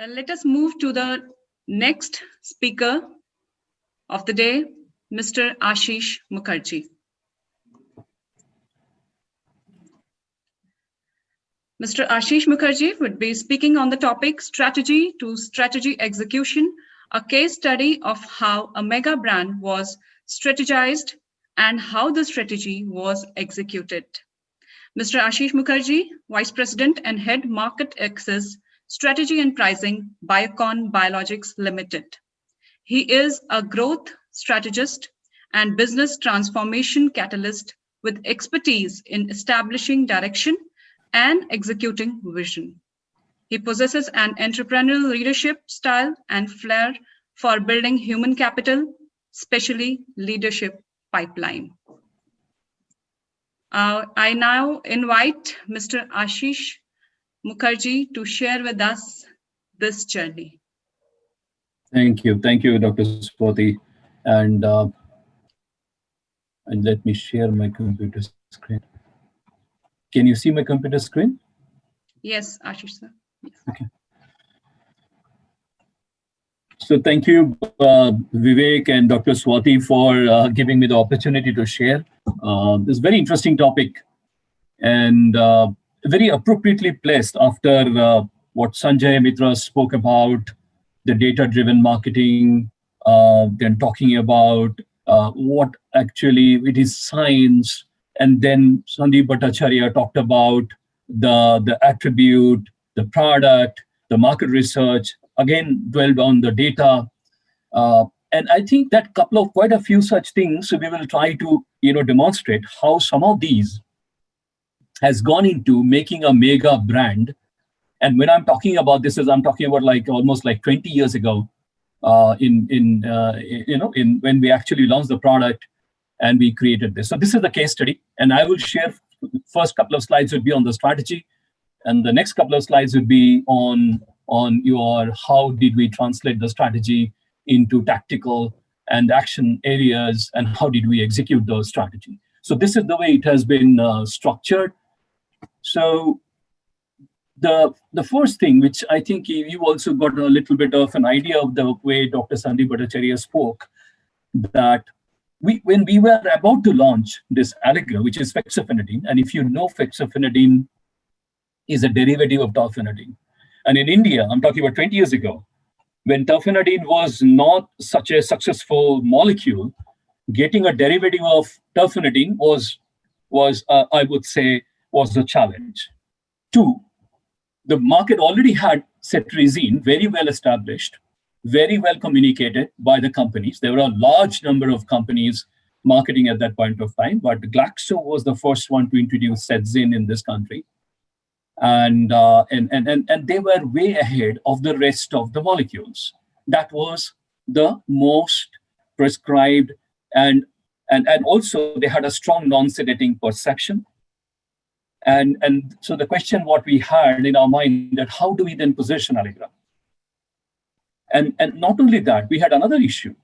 Let us move to the next speaker of the day, Mr. Ashis Mukherjee. Mr. Ashis Mukherjee would be speaking on the topic Strategy to Strategy Execution, a case study of how a mega brand was strategized and how the strategy was executed. Mr. Ashis Mukherjee, Vice President and Head Market Access, Strategy and Pricing, Biocon Biologics Limited. He is a growth strategist and business transformation catalyst with expertise in establishing direction and executing vision. He possesses an entrepreneurial leadership style and flair for building human capital, especially leadership pipeline. I now invite Mr. Ashis Mukherjee to share with us this journey. Thank you, Dr. Swati. And let me share my computer screen. Can you see my computer screen? Yes, Ashis sir. Yes. Okay. So thank you, Vivek and Dr. Swati, for giving me the opportunity to share this very interesting topic, and very appropriately placed after what Sanjay Mitra spoke about, the data-driven marketing, then talking about what actually it is science, and then Sandeep Bhattacharya talked about the attribute, the product, the market research, again dwelled on the data. And I think that quite a few such things, we will try to demonstrate how some of these has gone into making a mega brand. And when I'm talking about this, I'm talking about almost 20 years ago, when we actually launched the product and we created this. So this is the case study, and I will share. First couple of slides would be on the strategy, and the next couple of slides would be on your how did we translate the strategy into tactical and action areas, and how did we execute those strategy. So this is the way it has been structured. So the first thing, which I think you also got a little bit of an idea of the way Dr. Sandeep Bhattacharya spoke, that when we were about to launch this Allegra, which is fexofenadine, and if you know, fexofenadine is a derivative of tafenadine. And in India, I'm talking about 20 years ago, when tafenadine was not such a successful molecule, getting a derivative of tafenadine was I would say, was the challenge. Two, the market already had cetirizine very well established, very well communicated by the companies. There were a large number of companies marketing at that point of time, but Glaxo was the first one to introduce cetirizine in this country. And they were way ahead of the rest of the molecules. That was the most prescribed, and also they had a strong non-sedating perception. And so the question what we had in our mind, that how do we then position Allegra? And not only that, we had another issue,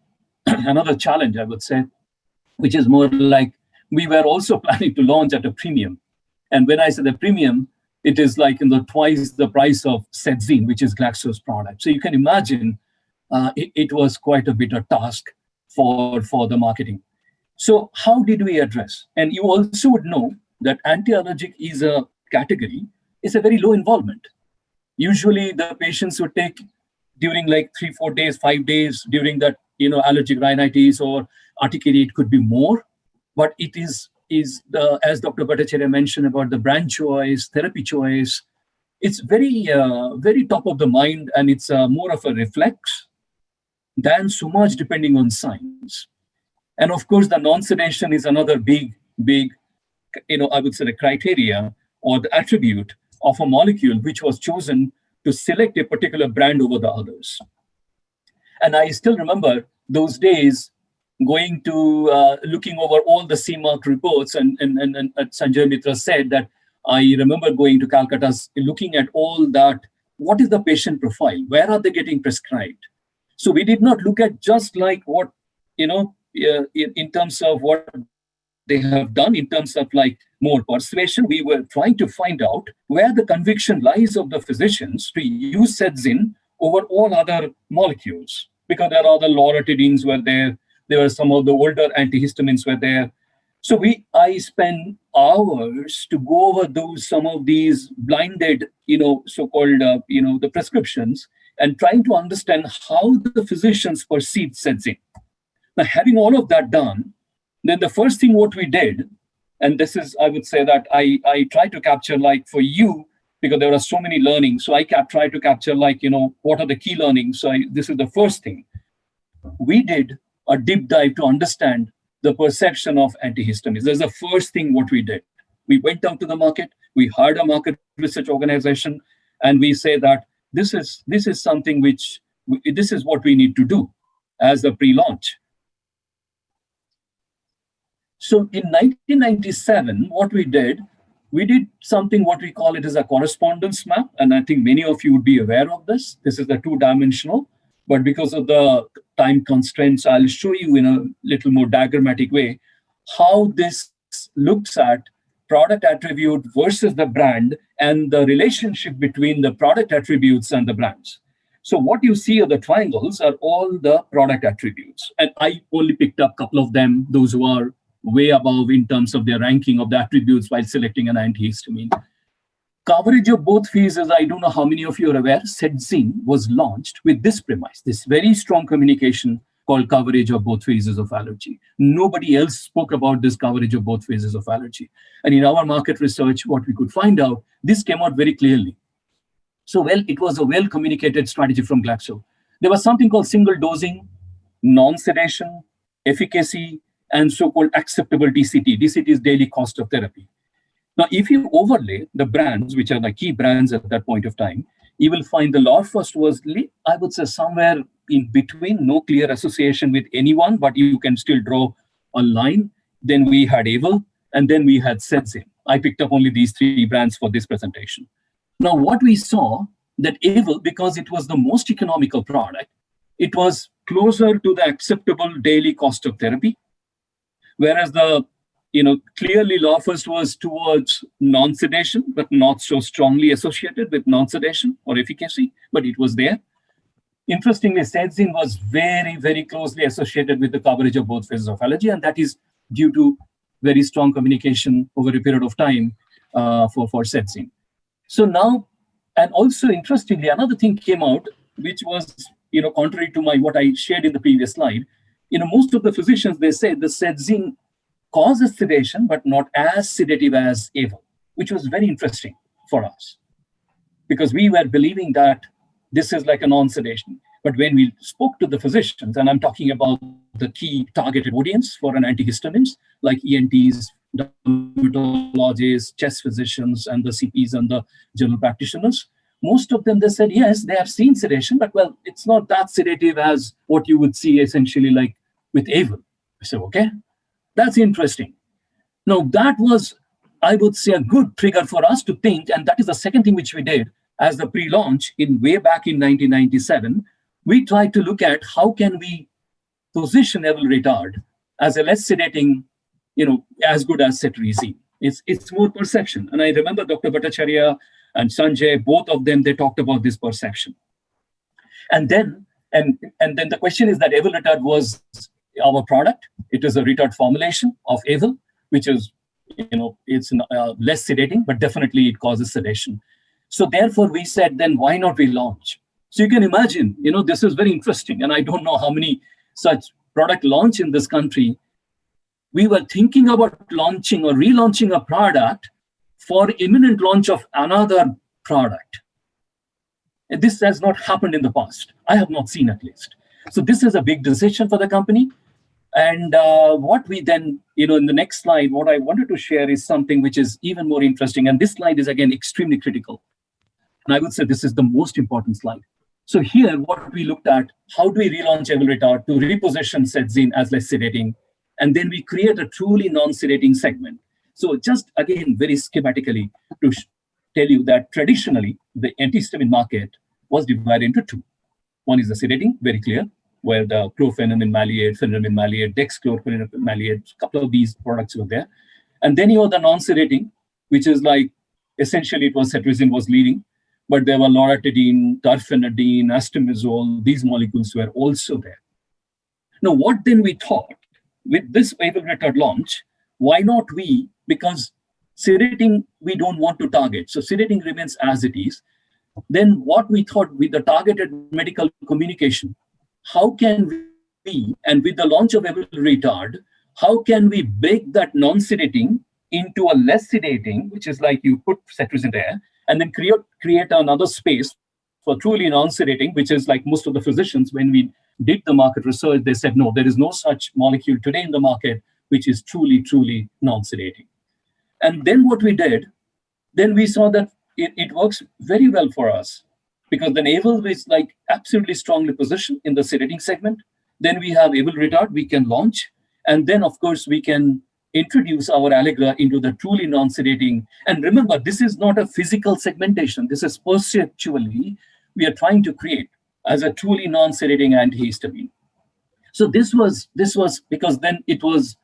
another challenge, I would say, which is more like we were also planning to launch at a premium. And when I say the premium, it is like twice the price of cetirizine, which is Glaxo's product. So you can imagine it was quite a bit of task for the marketing. So how did we address? And you also would know that anti-allergic is a category, is a very low involvement. Usually the patients would take during 3-4 days, 5 days during that allergic rhinitis or urticaria. It could be more, but it is the, as Dr. Bhattacharya mentioned about the brand choice, therapy choice, it's very very top of the mind, and it's more of a reflex than so much depending on science. And of course the non-sedation is another big I would say the criteria or the attribute of a molecule which was chosen to select a particular brand over the others. And I still remember those days going to looking over all the CMARC reports, and Sanjay Mitra said that I remember going to Calcutta, looking at all that, what is the patient profile, where are they getting prescribed? So we did not look at just what, in terms of what they have done, in terms of more persuasion. We were trying to find out where the conviction lies of the physicians to use cetirizine over all other molecules, because there are the loratadines were there were some of the older antihistamines were there. So I spent hours to go over some of these blinded, so-called, the prescriptions, and trying to understand how the physicians perceived sensing. Now, having all of that done, then the first thing what we did, and this is, I would say that I try to capture, like for you, because there are so many learnings. So I try to capture, like, what are the key learnings. So this is the first thing. We did a deep dive to understand the perception of antihistamines. That's the first thing what we did. We went out to the market, we hired a market research organization, and we say that this is something which, this is what we need to do as a pre-launch. So in 1997, what we did something what we call it as a correspondence map. And I think many of you would be aware of this. This is the two-dimensional, but because of the time constraints, I'll show you in a little more diagrammatic way how this looks at product attribute versus the brand and the relationship between the product attributes and the brands. So what you see are the triangles are all the product attributes. And I only picked up a couple of them, those who are way above in terms of their ranking of the attributes while selecting an antihistamine. Coverage of both phases, I don't know how many of you are aware, Sedzin was launched with this premise, this very strong communication called coverage of both phases of allergy. Nobody else spoke about this coverage of both phases of allergy. And in our market research, what we could find out, this came out very clearly. So, well, it was a well-communicated strategy from Glaxo. There was something called single dosing, non-sedation, efficacy, and so-called acceptable DCT. DCT is daily cost of therapy. Now, if you overlay the brands, which are the key brands at that point of time, you will find the law first was, I would say, somewhere in between, no clear association with anyone, but you can still draw a line. Then we had Avel, and then we had Sedzin. I picked up only these three brands for this presentation. Now, what we saw that Avel, because it was the most economical product, it was closer to the acceptable daily cost of therapy, whereas clearly law first was towards non-sedation, but not so strongly associated with non-sedation or efficacy, but it was there. Interestingly, Sedzin was very, very closely associated with the coverage of both phases of allergy, and that is due to very strong communication over a period of time for Sedzin. So now, and also interestingly, another thing came out, which was, contrary to what I shared in the previous slide. Most of the physicians, they say the Sedzin causes sedation, but not as sedative as Avel, which was very interesting for us, because we were believing that this is like a non-sedation. But when we spoke to the physicians, and I'm talking about the key targeted audience for an antihistamines, like ENTs, dermatologists, chest physicians, and the CPs and the general practitioners, most of them, they said, yes, they have seen sedation, but well, it's not that sedative as what you would see essentially like with Avel. So, okay, that's interesting. Now, that was, I would say, a good trigger for us to think, and that is the second thing which we did as the pre-launch way back in 1997. We tried to look at how can we position Avel retard as a less sedating, as good as cetirizine. It's more perception. And I remember Dr. Bhattacharya and Sanjay, both of them, they talked about this perception. And then the question is that Avel retard was our product. It is a retard formulation of Avel, which is, it's less sedating, but definitely it causes sedation. So therefore, we said, then why not we launch? So you can imagine, this is very interesting. And I don't know how many such product launch in this country. We were thinking about launching or relaunching a product for imminent launch of another product. And this has not happened in the past. I have not seen, at least. So this is a big decision for the company. And what we then, in the next slide, what I wanted to share is something which is even more interesting. And this slide is, again, extremely critical. And I would say this is the most important slide. So here, what we looked at, how do we relaunch Avel retard to reposition Sedzin as less sedating? And then we create a truly non-sedating segment. So just, again, very schematically, to tell you that traditionally, the antihistamine market was divided into two. One is the sedating, very clear, where the chlorpheniramine maleate, phenramine maleate, dexchlorpheniramine maleate, a couple of these products were there. And then you have the non-sedating, which is like, essentially it was cetirizine was leading. but there were loratadine, tarfenadine, astimizole. These molecules were also there. Now, what then we thought with this available launch, why not we? Because sedating, we don't want to target. So sedating remains as it is. Then what we thought with the targeted medical communication, how can we, and with the launch of available retard, how can we break that non-sedating into a less sedating, which is like you put cetirizine there, and then create another space for truly non-sedating, which is like most of the physicians, when we did the market research, they said, no, there is no such molecule today in the market, which is truly non-sedating. And then what we did, then we saw that it works very well for us, because then Avel is like absolutely strongly positioned in the sedating segment. Then we have Avel retard, we can launch. And then, of course, we can introduce our Allegra into the truly non-sedating. And remember, this is not a physical segmentation. This is perceptually we are trying to create as a truly non-sedating antihistamine. So this was because then it was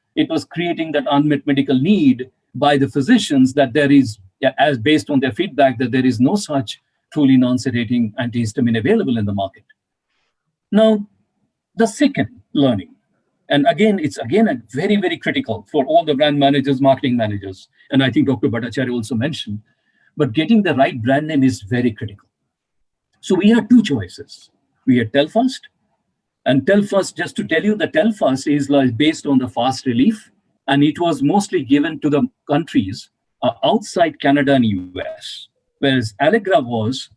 creating that unmet medical need by the physicians, that there is, as based on their feedback, that there is no such truly non-sedating antihistamine available in the market. Now, the second learning, and again, it's a very critical for all the brand managers, marketing managers, and I think Dr. Bhattacharya also mentioned, but getting the right brand name is very critical. So we had two choices. We had Telfast, and Telfast, just to tell you, the Telfast is like based on the fast relief, and it was mostly given to the countries outside Canada and US, whereas Allegra was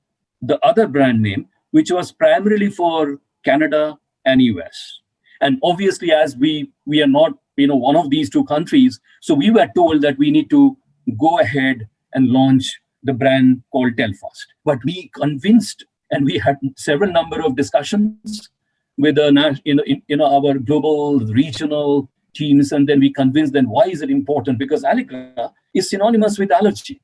the other brand name, which was primarily for Canada and US. And obviously, as we are not one of these two countries, so we were told that we need to go ahead and launch the brand called Telfast. But we convinced, and we had several number of discussions with our global regional teams, and then we convinced them why is it important, because Allegra is synonymous with allergy,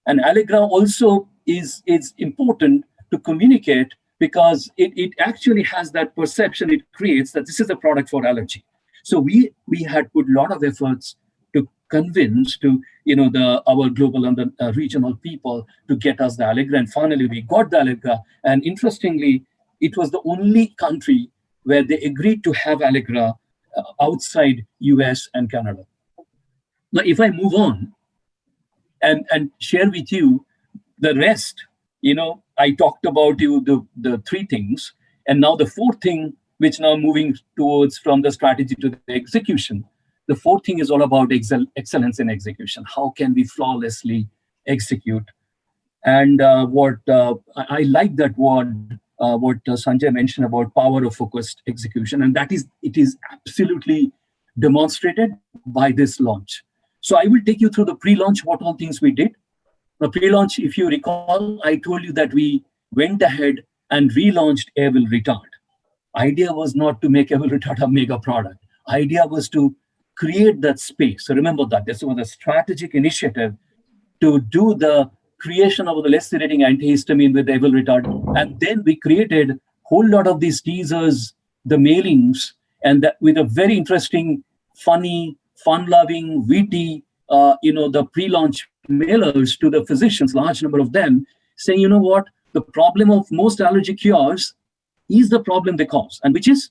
and Allegra also is important to communicate, because it actually has that perception it creates that this is a product for allergy. So we had put a lot of efforts to convince our global and the regional people to get us the Allegra, and finally we got the Allegra. And interestingly, it was the only country where they agreed to have Allegra outside US and Canada. Now, if I move on and share with you the rest, I talked about the three things, and now the fourth thing, which now moving towards from the strategy to the execution. The fourth thing is all about excellence in execution. How can we flawlessly execute? And I like that word, what Sanjay mentioned about power of focused execution, and it is absolutely demonstrated by this launch. So I will take you through the pre-launch, what all things we did. The pre-launch, if you recall, I told you that we went ahead and relaunched Avel Retard. Idea was not to make Avel Retard a mega product. Idea was to create that space. So remember that this was a strategic initiative to do the creation of the less sedating antihistamine with Avel Retard. And then we created a whole lot of these teasers, the mailings, and that with a very interesting, funny, fun-loving, witty, the pre-launch mailers to the physicians, large number of them, saying, you know what, the problem of most allergy cures is the problem they cause, and which is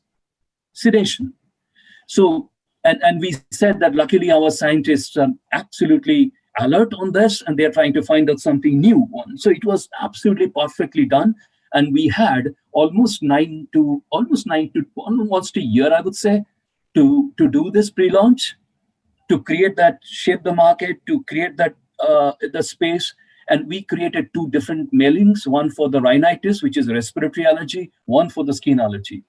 sedation. So, and we said that luckily our scientists are absolutely alert on this, and they're trying to find out something new one. So it was absolutely perfectly done. And we had almost a year, I would say, to do this pre-launch, to create that, shape the market, to create that the space. And we created two different mailings, one for the rhinitis, which is a respiratory allergy, one for the skin allergy.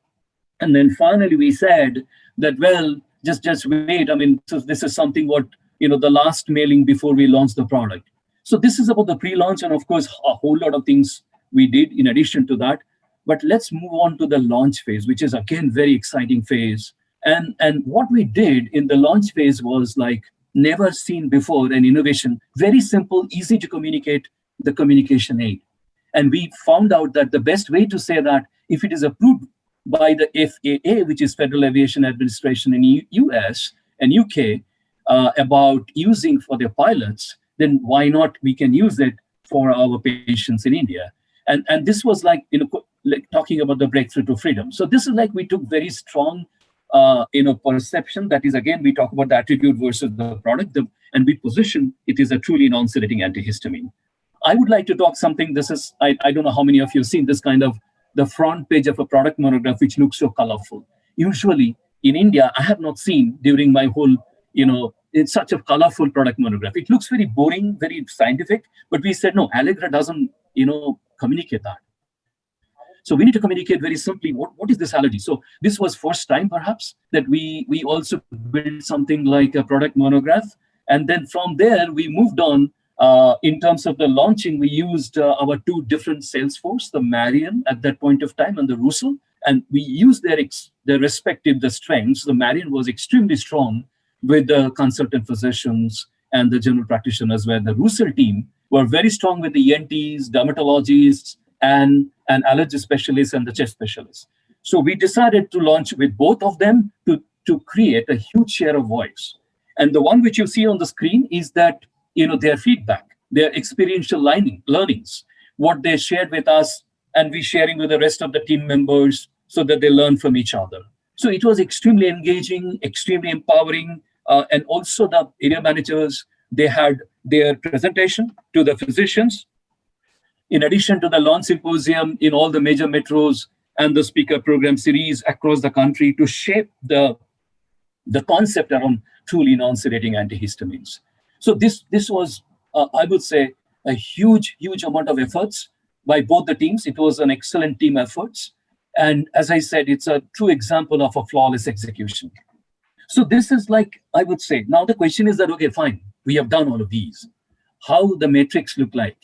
And then finally we said that, well, just wait. I mean, so this is something what, the last mailing before we launched the product. So this is about the pre-launch, and of course, a whole lot of things we did in addition to that. But let's move on to the launch phase, which is again, very exciting phase. And what we did in the launch phase was like never seen before, an innovation, very simple, easy to communicate, the communication aid. And we found out that the best way to say that, if it is approved by the FAA, which is Federal Aviation Administration in US and UK, about using for their pilots, then why not we can use it for our patients in India. And this was like, like talking about the breakthrough to freedom. So this is like we took very strong, perception. That is, again, we talk about the attribute versus the product, and we position it is a truly non-sedating antihistamine. I would like to talk something. This is, I don't know how many of you have seen this kind of the front page of a product monograph, which looks so colorful. Usually in India, I have not seen during my whole, it's such a colorful product monograph. It looks very boring, very scientific, but we said, no, Allegra doesn't, communicate that. So we need to communicate very simply, what is this allergy? So this was first time perhaps that we also built something like a product monograph. And then from there, we moved on. In terms of the launching, we used our two different sales force, the Marion at that point of time and the Russell, and we used their respective strengths. The Marion was extremely strong with the consultant physicians and the general practitioners, where the Russell team were very strong with the ENTs, dermatologists, and allergy specialists and the chest specialists. So we decided to launch with both of them to create a huge share of voice. And the one which you see on the screen is that, their feedback, their experiential learnings, what they shared with us, and we sharing with the rest of the team members so that they learn from each other. So it was extremely engaging, extremely empowering, and also the area managers, they had their presentation to the physicians, in addition to the launch symposium in all the major metros and the speaker program series across the country to shape the concept around truly non-sedating antihistamines. So this was, I would say, a huge amount of efforts by both the teams. It was an excellent team efforts. And as I said, it's a true example of a flawless execution. So this is like, I would say, now the question is that, okay, fine, we have done all of these. How the metrics look like?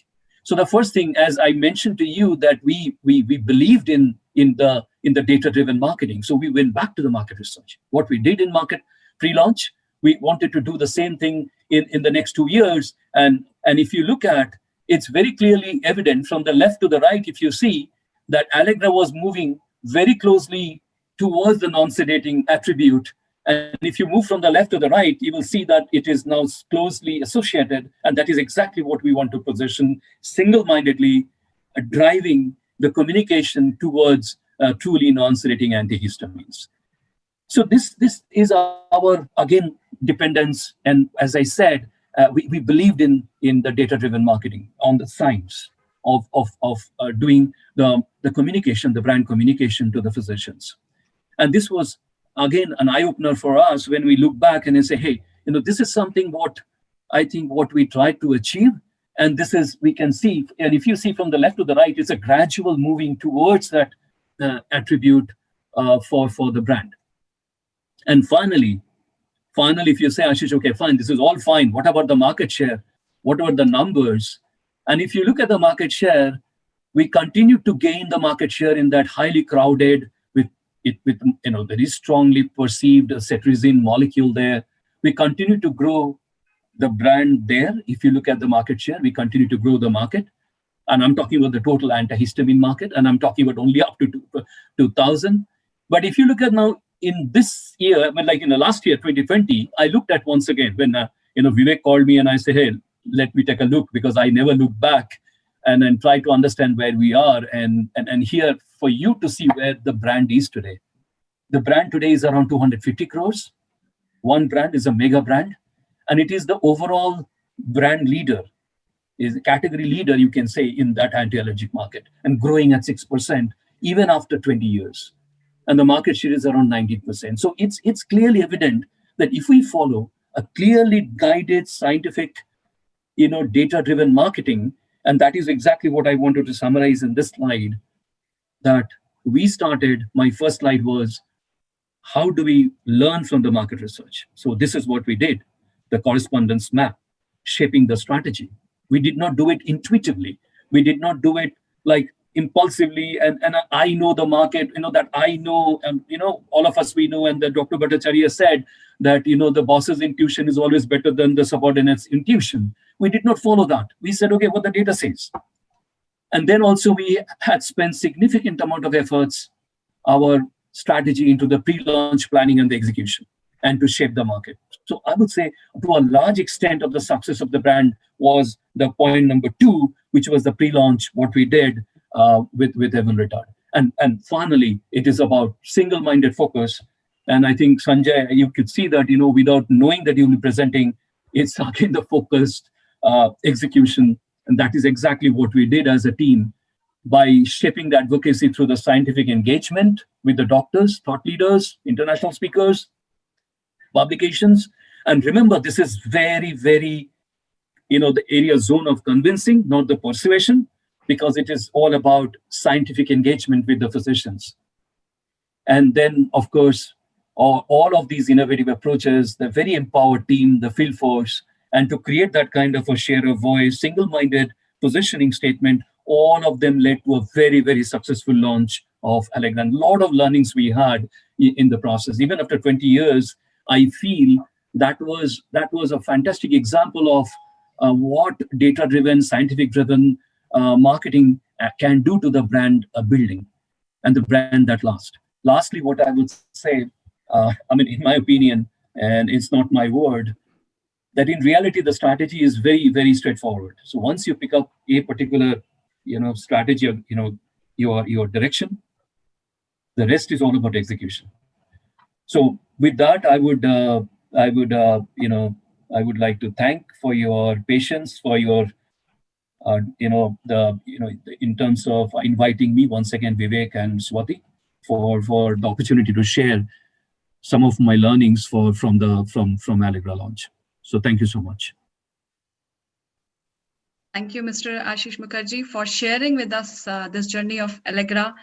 So the first thing, as I mentioned to you, that we believed in the data-driven marketing. So we went back to the market research. What we did in market pre-launch, we wanted to do the same thing in the next 2 years. And if you look at, it's very clearly evident from the left to the right, if you see that Allegra was moving very closely towards the non-sedating attribute. And if you move from the left to the right, you will see that it is now closely associated. And that is exactly what we want to position single-mindedly, driving the communication towards truly non-sedating antihistamines. So this is our, again, dependence. And as I said, we believed in the data-driven marketing, on the science of doing the communication, the brand communication to the physicians. And this was, again, an eye-opener for us when we look back and say, hey, this is something what we tried to achieve. And this is, we can see, and if you see from the left to the right, it's a gradual moving towards that attribute for the brand. And finally, if you say, Ashish, okay, fine, this is all fine. What about the market share? What about the numbers? And if you look at the market share, we continue to gain the market share in that highly crowded, with very strongly perceived cetirizine molecule there. We continue to grow the brand there. If you look at the market share, we continue to grow the market. And I'm talking about the total antihistamine market, and I'm talking about only up to 2000. But if you look at now in this year, like in the last year, 2020, I looked at once again when Vivek called me and I said, hey, let me take a look, because I never look back and then try to understand where we are and here for you to see where the brand is today. The brand today is around 250 crores. One brand is a mega brand, and it is the overall brand leader, is a category leader, you can say, in that anti-allergic market, and growing at 6% even after 20 years. And the market share is around 19%. So it's clearly evident that if we follow a clearly guided, scientific, data-driven marketing, and that is exactly what I wanted to summarize in this slide, that we started, my first slide was, how do we learn from the market research? So this is what we did, the correspondence map, shaping the strategy. We did not do it intuitively. We did not do it like impulsively, and I know the market, that I know, and all of us, we know, and the Dr. Bhattacharya said that, the boss's intuition is always better than the subordinate's intuition. We did not follow that. We said, okay, what the data says. And then also we had spent significant amount of efforts, our strategy into the pre-launch planning and the execution, and to shape the market. So I would say to a large extent of the success of the brand was the point number 2, which was the pre-launch, what we did with Evil Retard. And finally, it is about single-minded focus. And I think, Sanjay, you could see that, without knowing that you'll be presenting, it's again the focused execution. And that is exactly what we did as a team by shaping the advocacy through the scientific engagement with the doctors, thought leaders, international speakers, publications. And remember, this is very, very, the area zone of convincing, not the persuasion, because it is all about scientific engagement with the physicians. And then, of course, all of these innovative approaches, the very empowered team, the field force, and to create that kind of a share of voice, single-minded positioning statement, all of them led to a very, very successful launch of Allegra. And a lot of learnings we had in the process. Even after 20 years, I feel that was a fantastic example of what data-driven, scientific-driven marketing can do to the brand building and the brand that lasts. Lastly, what I would say, in my opinion, and it's not my word, that in reality, the strategy is very, very straightforward. So once you pick up a particular, strategy, your direction, the rest is all about execution. So with that, I would like to thank for your patience, for your, in terms of inviting me once again, Vivek and Swati, for the opportunity to share some of my learnings from Allegra launch. So thank you so much. Thank you, Mr. Ashis Mukherjee, for sharing with us this journey of Allegra.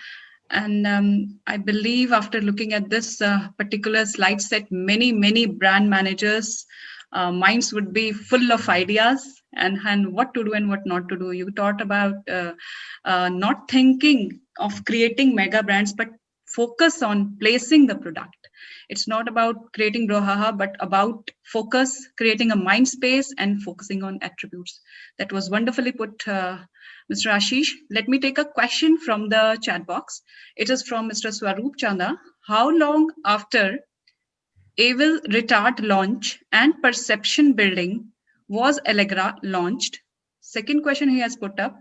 And I believe after looking at this particular slide set, many brand managers' minds would be full of ideas and what to do and what not to do. You talked about not thinking of creating mega brands, but focus on placing the product. It's not about creating brouhaha, but about focus, creating a mind space and focusing on attributes. That was wonderfully put, Mr. Ashish. Let me take a question from the chat box. It is from Mr. Swaroop Chanda. How long after Evil Retard launch and perception building was Allegra launched? Second question he has put up.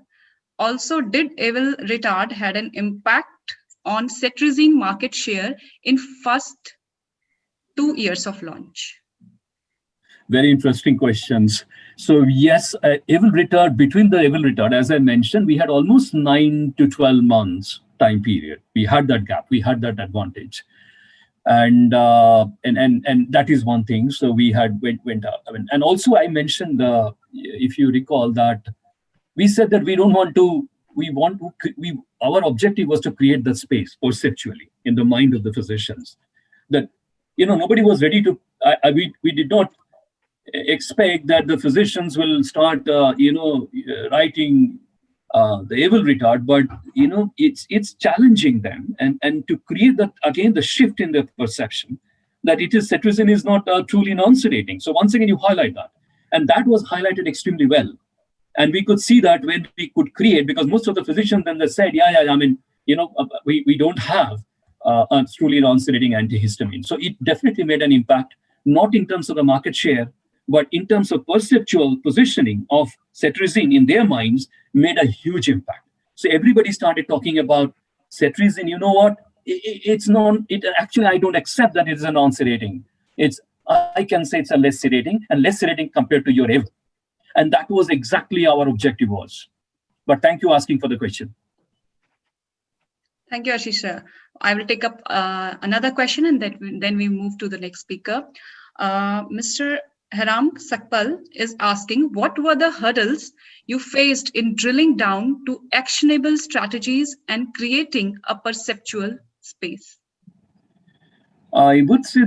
Also, did Evil Retard had an impact on cetirizine market share in first 2 years of launch? Very interesting questions. So yes, Evil Retard, between the Evil Retard, as I mentioned, we had almost 9 to 12 months time period. We had that gap, we had that advantage. And that is one thing. So we had went up. And also I mentioned, if you recall, that we said that our objective was to create that space perceptually in the mind of the physicians. That nobody was ready to. We did not expect that the physicians will start, writing the Evil Retard, but it's challenging them and to create that again the shift in their perception that cetirizine is not truly non-sedating. So once again, you highlight that, and that was highlighted extremely well. And we could see that when we could create, because most of the physicians then they said, we don't have a truly non-sedating antihistamine. So it definitely made an impact, not in terms of the market share, but in terms of perceptual positioning of cetirizine in their minds, made a huge impact. So everybody started talking about cetirizine. You know what? Actually, I don't accept that it is a non-sedating. I can say it's a less sedating and less sedating compared to your Evil. And that was exactly our objective was. But thank you asking for the question. Thank you, Ashish. I will take up another question and then we move to the next speaker. Mr. Haram Sakpal is asking, what were the hurdles you faced in drilling down to actionable strategies and creating a perceptual space? I would say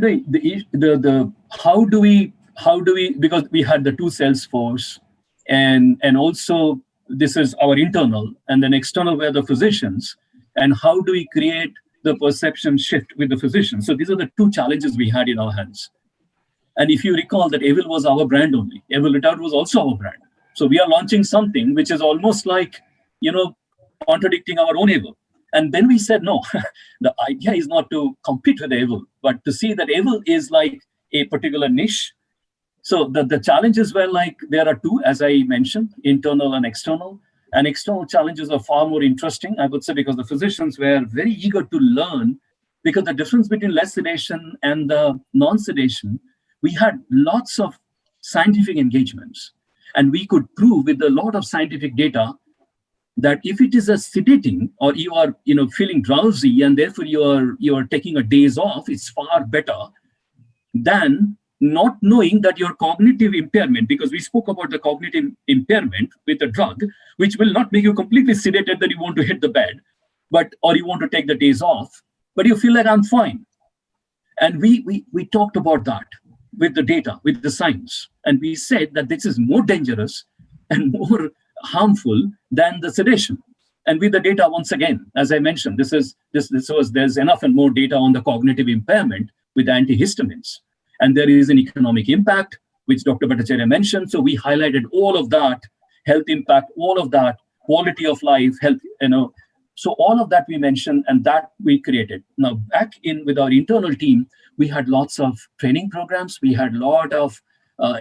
how do we, because we had the two sales force and also this is our internal and then external were the physicians, and how do we create the perception shift with the physicians? So these are the two challenges we had in our hands. And if you recall that Evil was our brand only, Evil Retard was also our brand. So we are launching something which is almost like, contradicting our own Evil. And then we said, no, the idea is not to compete with Evil, but to see that Evil is like a particular niche. So the challenges were like, there are two, as I mentioned, internal and external. And external challenges are far more interesting, I would say, because the physicians were very eager to learn, because the difference between less sedation and the non-sedation, we had lots of scientific engagements. And we could prove with a lot of scientific data that if it is a sedating, or you are feeling drowsy and therefore you are taking a days off, it's far better than not knowing that your cognitive impairment, because we spoke about the cognitive impairment with a drug, which will not make you completely sedated that you want to hit the bed, or you want to take the days off, but you feel like I'm fine. And we talked about that with the data, with the science, and we said that this is more dangerous and more harmful than the sedation. And with the data, once again, as I mentioned, there's enough and more data on the cognitive impairment with antihistamines. And there is an economic impact, which Dr. Bhattacharya mentioned. So we highlighted all of that, health impact, all of that, quality of life, health, So all of that we mentioned, and that we created. Now, back in with our internal team, we had lots of training programs. We had a lot of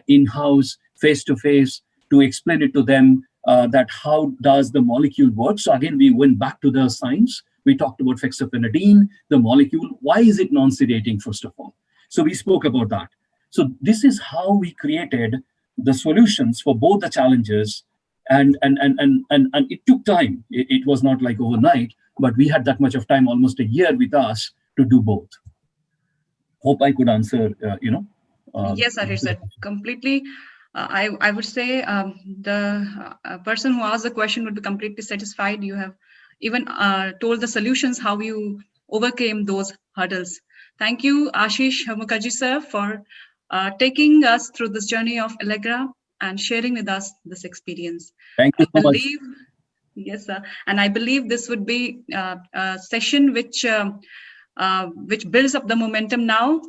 in-house, face-to-face, to explain it to them that how does the molecule work. So again, we went back to the science. We talked about fexofenadine, the molecule. Why is it non-sedating, first of all? So we spoke about that. So this is how we created the solutions for both the challenges. And it took time. It was not like overnight, but we had that much of time, almost a year with us, to do both. Hope I could answer, Yes, Ashis sir, completely. I would say the person who asked the question would be completely satisfied. You have even told the solutions, how you overcame those hurdles. Thank you, Ashis Mukherjee sir, for taking us through this journey of Allegra and sharing with us this experience. Thank you so much. Yes, sir. And I believe this would be a session which builds up the momentum now.